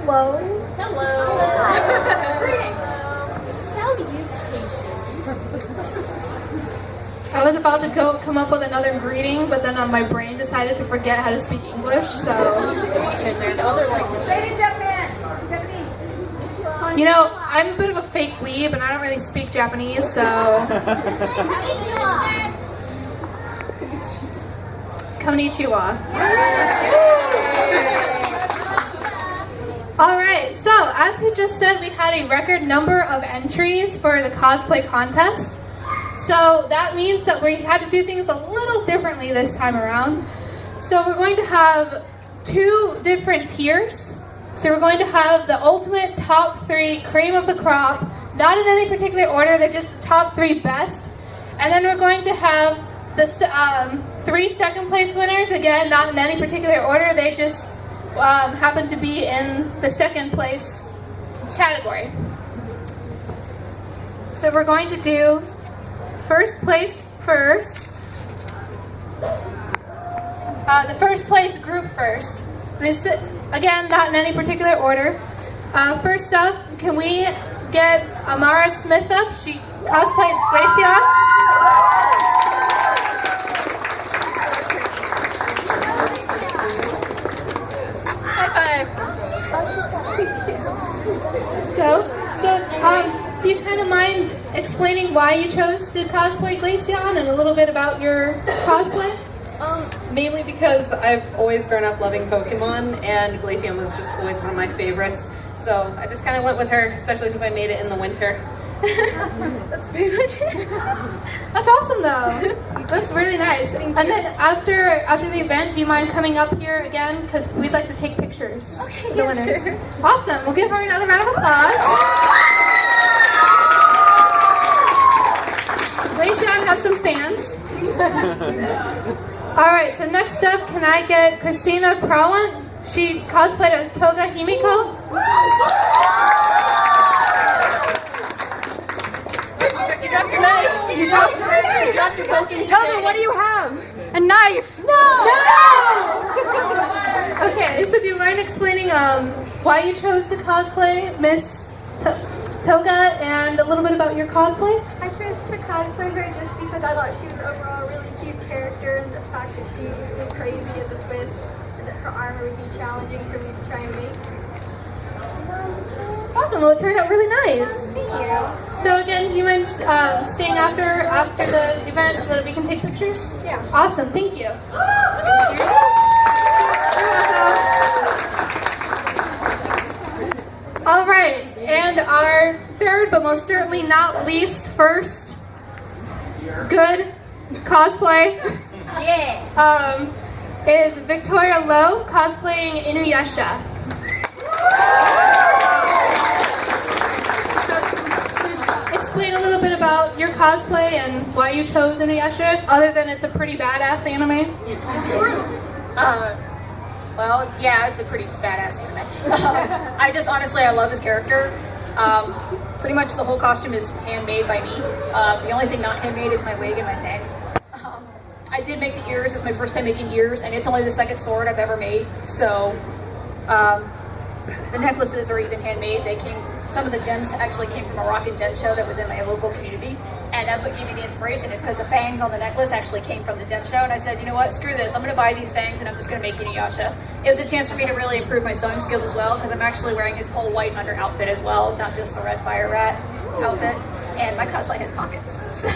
Hello. Hello. Greetings. I was about to come up with another greeting, but then my brain decided to forget how to speak English, so... You know, I'm a bit of a fake weeb, and I don't really speak Japanese, so... Konnichiwa. Alright, so as we just said, we had a record number of entries for the cosplay contest. So that means that we had to do things a little differently this time around. So we're going to have 2 different tiers. So we're going to have the ultimate top 3 cream of the crop, not in any particular order, they're just the top 3 best. And then we're going to have the 3 second place winners, again, not in any particular order, they just happen to be in the second place category. So we're going to do first place first. The first place group first. This, again, not in any particular order. First up, can we get Amara Smith up? She cosplayed Glacia. High five. Do you kind of mind explaining why you chose to cosplay Glaceon and a little bit about your cosplay? Mainly because I've always grown up loving Pokemon, and Glaceon was just always one of my favorites. So I just kind of went with her, especially since I made it in the winter. That's pretty much it. That's awesome, though. Looks really nice. And then after the event, do you mind coming up here again? Because we'd like to take pictures. Okay, of the winners. Sure. Awesome. We'll give her another round of applause. Glaceon has some fans. Alright, so next up, can I get Christina Prawant? She cosplayed as Toga Himiko. You dropped your knife. You dropped your knife. You dropped your pumpkin. Toga, what do you have? A knife! No! Okay, so do you mind explaining why you chose to cosplay Miss Toga and a little bit about your cosplay? I chose to cosplay her just because I thought she was overall a really cute character, and the fact that she was crazy as a twist and that her armor would be challenging for me to try and make. Awesome, well it turned out really nice. Thank you. So again, do you mind staying after the event so that we can take pictures? Yeah. Awesome, thank you. All right, and our third, but most certainly not least, first good cosplay Yeah. is Victoria Lowe cosplaying Inuyasha. Explain a little bit about your cosplay and why you chose Inuyasha, other than it's a pretty badass anime. Well, yeah, it's a pretty badass anime. I love his character. Pretty much the whole costume is handmade by me. The only thing not handmade is my wig and my fangs. I did make the ears. It's my first time making ears, and it's only the second sword I've ever made. So the necklaces are even handmade. Some of the gems actually came from a rock and gem show that was in my local community. And that's what gave me the inspiration, is because the fangs on the necklace actually came from the gem show. And I said, you know what, screw this. I'm going to buy these fangs and I'm just going to make Inuyasha. It was a chance for me to really improve my sewing skills as well, because I'm actually wearing his whole white under outfit as well, not just the red fire rat outfit. And my cosplay has pockets. So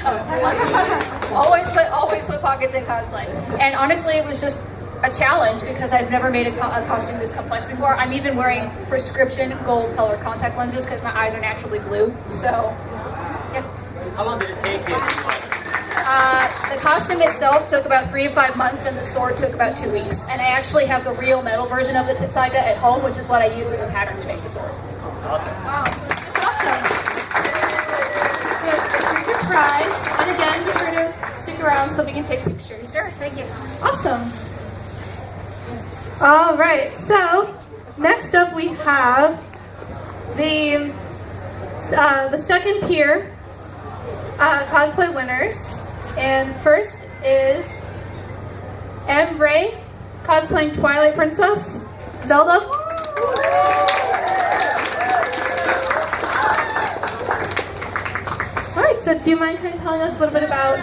always put pockets in cosplay. And honestly, it was just a challenge because I've never made a costume this complex before. I'm even wearing prescription gold colored contact lenses because my eyes are naturally blue. So, yeah. How long did it take you? The costume itself took about 3 to 5 months, and the sword took about 2 weeks. And I actually have the real metal version of the Tetsaiga at home, which is what I use as a pattern to make the sword. Awesome. Awesome. So here's your prize. And again, be sure to stick around so we can take pictures. Sure, thank you. Awesome. All right, so next up we have the second tier cosplay winners. And first is M. Ray cosplaying Twilight Princess Zelda. So do you mind kind of telling us a little bit about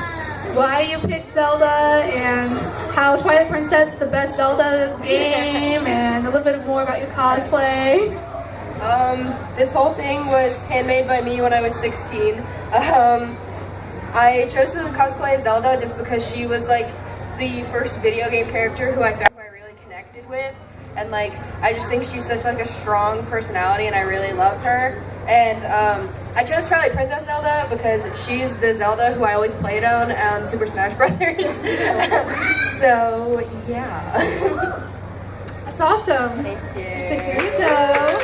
why you picked Zelda and how Twilight Princess is the best Zelda game and a little bit more about your cosplay? This whole thing was handmade by me when I was 16. I chose to cosplay Zelda just because she was like the first video game character who I really connected with, and like I just think she's such like a strong personality, and I really love her. And I chose Twilight Princess Zelda because she's the Zelda who I always played on Super Smash Brothers. So yeah. That's awesome. Thank you. So here you go.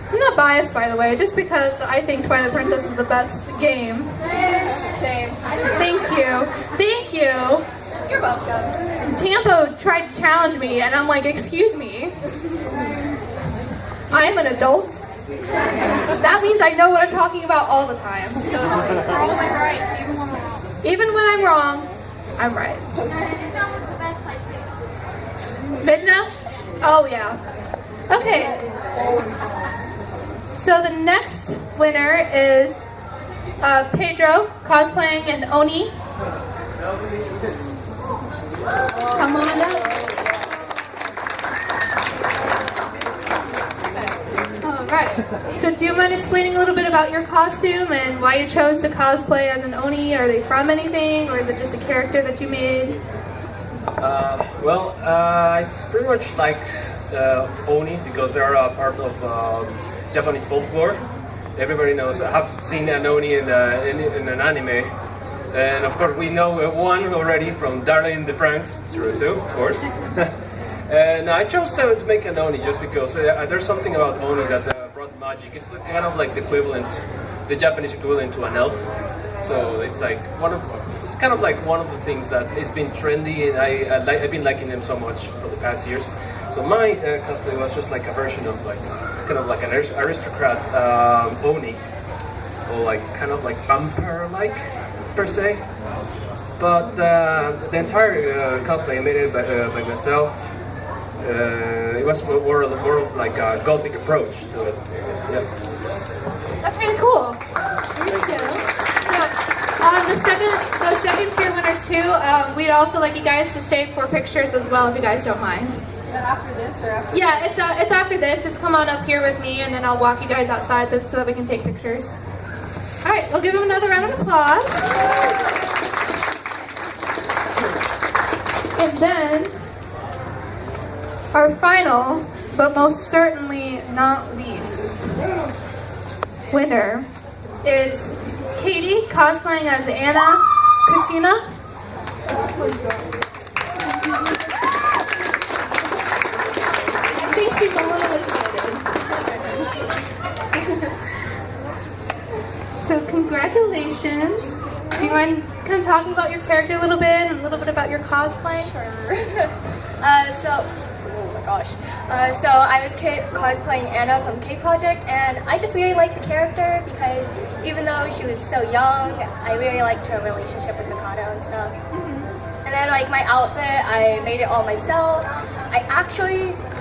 I'm not biased, by the way, just because I think Twilight Princess is the best game. Same. Thank you. Thank you. You're welcome. Tampo tried to challenge me, and I'm like, excuse me. I am an adult. That means I know what I'm talking about all the time. We're always right, even when we're wrong. Even when I'm wrong, I'm right. Midna? Oh, yeah. Okay. So the next winner is Pedro, cosplaying an Oni. Come on up. Alright. So do you mind explaining a little bit about your costume and why you chose to cosplay as an Oni? Are they from anything, or is it just a character that you made? I pretty much like Onis because they're a part of Japanese folklore. Everybody knows. I have seen an Oni in an anime. And of course we know one already from Darling in the Franxx, 02, of course. And I chose to make an Oni just because there's something about Oni that brought magic. It's kind of like the Japanese equivalent to an elf. So it's like it's kind of like one of the things that has been trendy, and I've been liking them so much for the past years. So my cosplay was just like a version of like kind of like an aristocrat Oni, or like kind of like vampire-like per se. But the entire cosplay I made it by myself. It was more of like a gothic approach to it. Yeah. That's really cool. Thank you. So, the second tier winners too. We'd also like you guys to stay for pictures as well, if you guys don't mind. Is that after this or after? Yeah, it's after this. Just come on up here with me, and then I'll walk you guys outside so that we can take pictures. All right, we'll give him another round of applause. And then our final, but most certainly not least, winner is Katie, cosplaying as Anna Kushina. I think she's a little excited. So congratulations. Do you mind kind of talking about your character a little bit and a little bit about your cosplay? So I was cosplaying Anna from K Project, and I just really liked the character because even though she was so young, I really liked her relationship with Mikado and stuff. And then like my outfit, I made it all myself. I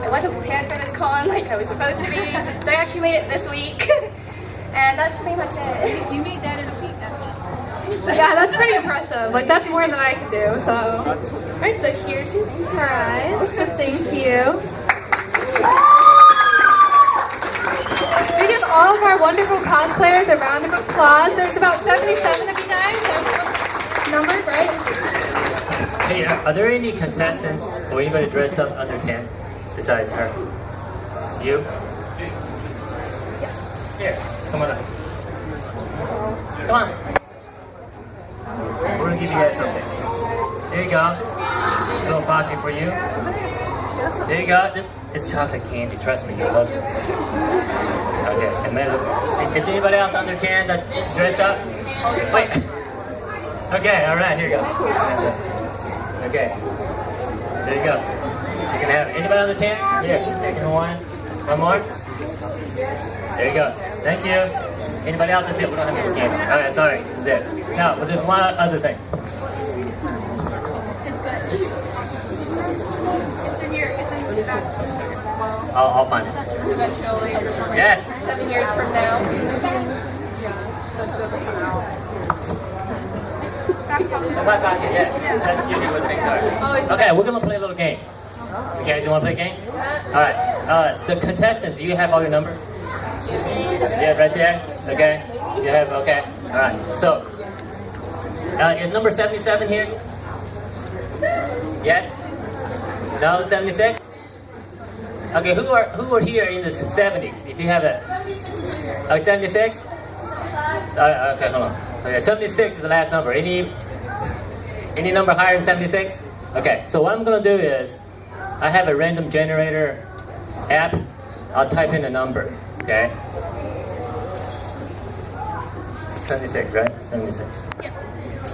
wasn't prepared for this con like I was supposed to be, so I actually made it this week. And that's pretty much it. You made that in a week. Yeah, that's pretty impressive. Like, that's more than I can do, so. Alright, so here's your prize. So thank you. We give all of our wonderful cosplayers a round of applause. There's about 77 of you guys. That's number, right? Hey, are there any contestants or anybody dressed up under 10 besides her? You? Here, come on up. Come on. We're gonna give you guys something. There you go. A little pocket for you. There you go. This is chocolate candy. Trust me, you'll love this. Okay. And then, is anybody else under 10 that dressed up? Wait. Okay. All right. Here you go. Okay. There you go. You can have it. Anybody under 10? Here. Taking one. One more. There you go. Thank you. Anybody else? That's it. We don't have any candy. All right. Sorry. This is it. No, but there's one other thing. It's good. It's in your back. I'll find it. Eventually, Yes. 7 years from now. My pocket, yes. That's usually what things are. Okay, we're gonna play a little game. You guys, you wanna play a game? All right. The contestants, do you have all your numbers? Yeah, right there. Okay. You have. Okay. All right. So, is number 77 here? Yes. No, 76. Okay. Who are here in the 70s? If you have a. Oh, 76. Okay, hold on. Okay, 76 is the last number. Any number higher than 76? Okay, so what I'm gonna do is, I have a random generator app. I'll type in a number, okay? 76, right? 76. Yeah.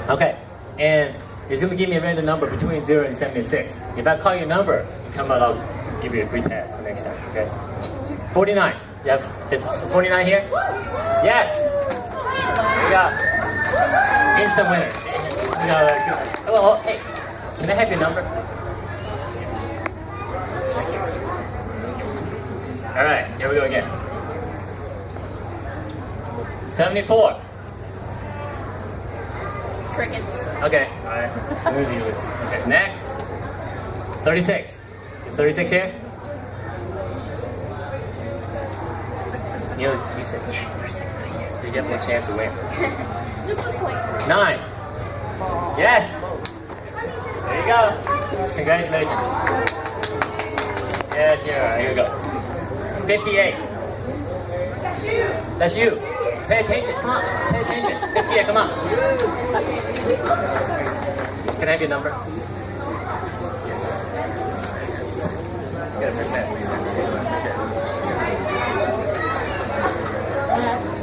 Okay, and it's gonna give me a random number between 0 and 76. If I call your number, you come out, I'll give you a free pass for next time, okay? 49. Is 49 here? Yes! There you go. Instant winner. Oh, hey, can I have your number? Thank you. All right, here we go again. 74. Crickets. Okay, all right. Smoothie wins. Okay, next. 36. Is 36 here? You said yes, 36 not here, so you have more chance to win. This is like 9. Yes. There you go. Congratulations. Yes, yeah, here we go. 58. That's you. Pay attention. Come on. Pay attention. 58. Come on. Can I have your number? Get a free pass, please.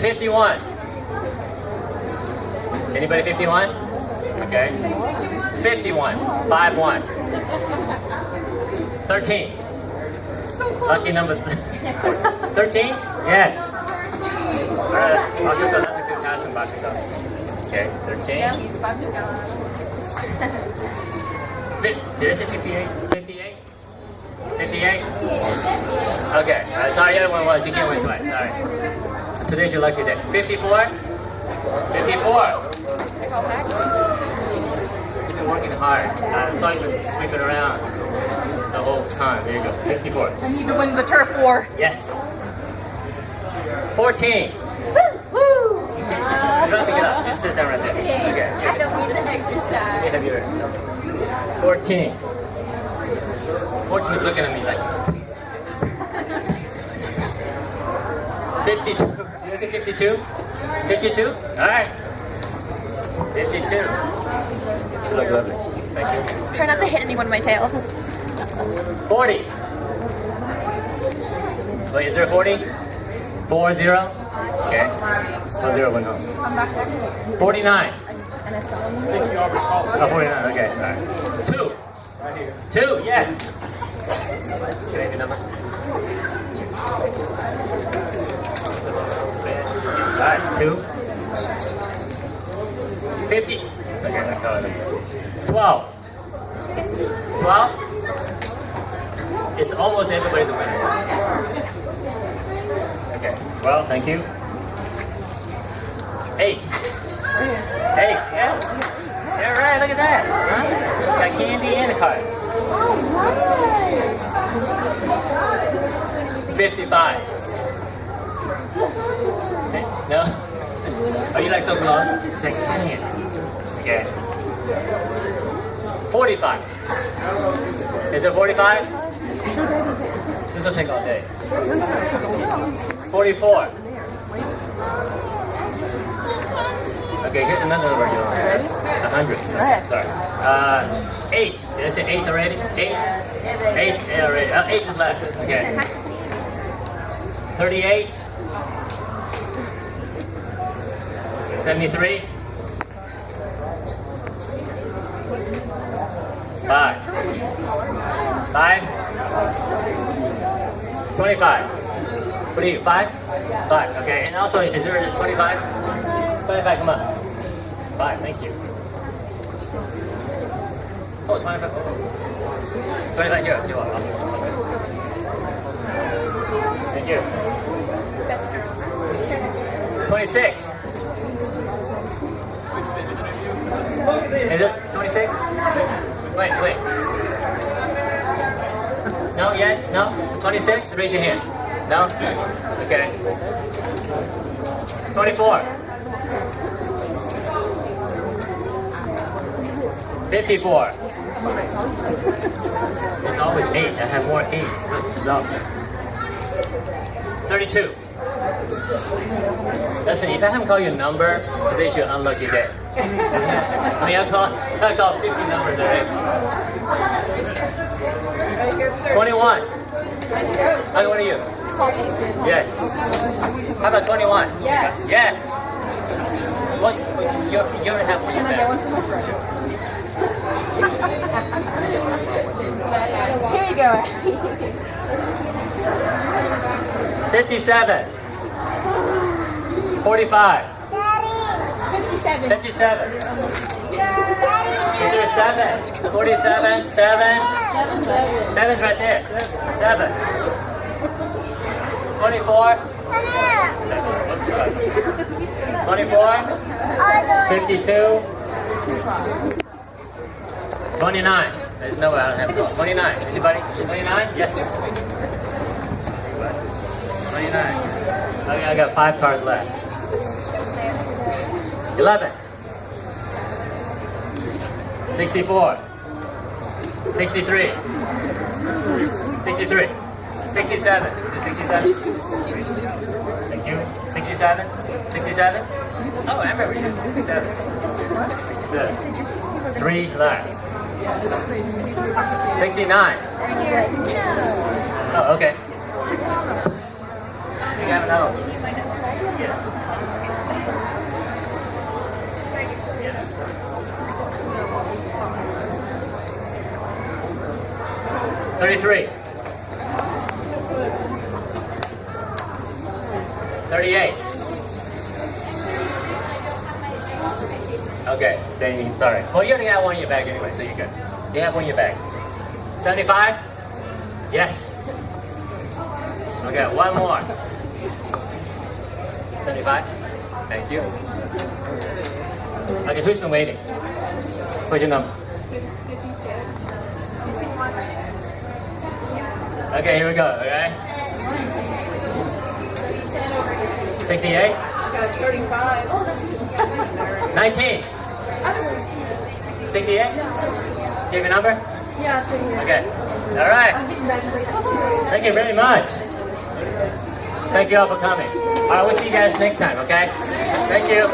51. Anybody 51? Okay. 51. 5-1. 13. Lucky number 13? Yes. Alright, I'll give the that's a good pass and back it up. Okay, 13. Did I say 58? 58? 58? Okay, sorry, the other one was, you can't win twice, sorry. Today's your lucky day. 54? 54. You've been working hard. I saw you been sweeping around the whole time. There you go. 54. I need to win the turf war. Yes. 14. Woo! You don't have to get up. Just sit down right there. Okay. I don't need to exercise. You have your 14. 14 is looking at me like, please. 52. Did I say 52? 52? Alright. 52. You look lovely. Thank you. Try not to hit anyone with my tail. 40. Wait, is there a 40? 40? Okay. Oh, 0 went home. 49. Oh, 49. Okay. All right. 2. 2. Yes. Can I have your number? All right. 2. 50. Okay, I call it. 12. 12. It's almost everybody's a winner. Okay. Well, thank you. 8. 8. Yes. Yeah, right. Look at that. Huh? Got candy and a card. 55. No? Are you like so close? It's like, dang it. Okay. 45. Is it 45? This will take all day. 44. Okay, here's another number you want. 100. Sorry. 8. Did I say 8 already? 8? 8 already. 8 is left. Okay. 38. 73. 5. 5. 25. What are you, 5? 5, okay. And also, is there a 25? 25, come on. 5, thank you. Oh, 25. 25 here, too. you. 26. Is it 26? Wait. No, yes, no? 26? Raise your hand. No? Okay. 24. 54. There's always 8. I have more 8s. No. 32. Listen, if I haven't called you a number, today's your unlucky day. Isn't it? I mean, I called 50 numbers already. 21. Okay, what are you? Yes. How about 21? Yes. Yes. Well, you don't have one back. Here you go. 57. 45. 57. 57. Is there 7? 47. 7. 7's right there. 7. 24. 24. 52. 29. There's no way I don't have a call. 29. Anybody? 29? Yes. 29. Okay, I got 5 cards left. 11. 64. 63. 63. 67. 67. Thank you. 67. 67. Oh, I remember you. 67. 67. 3 left. 69. Oh, okay. You have another one. Yes. Yes. 33. 38. Okay, then sorry. Well, you already have one in your bag anyway, so you're good. You have one in your bag. 75? Yes. Okay, one more. 75? Thank you. Okay, who's been waiting? What's your number? Okay, here we go, okay? 68? 35. 19? 68? Give your number? Yeah, it's right here. Okay. All right. Thank you very much. Thank you all for coming. All right, we'll see you guys next time, okay? Thank you.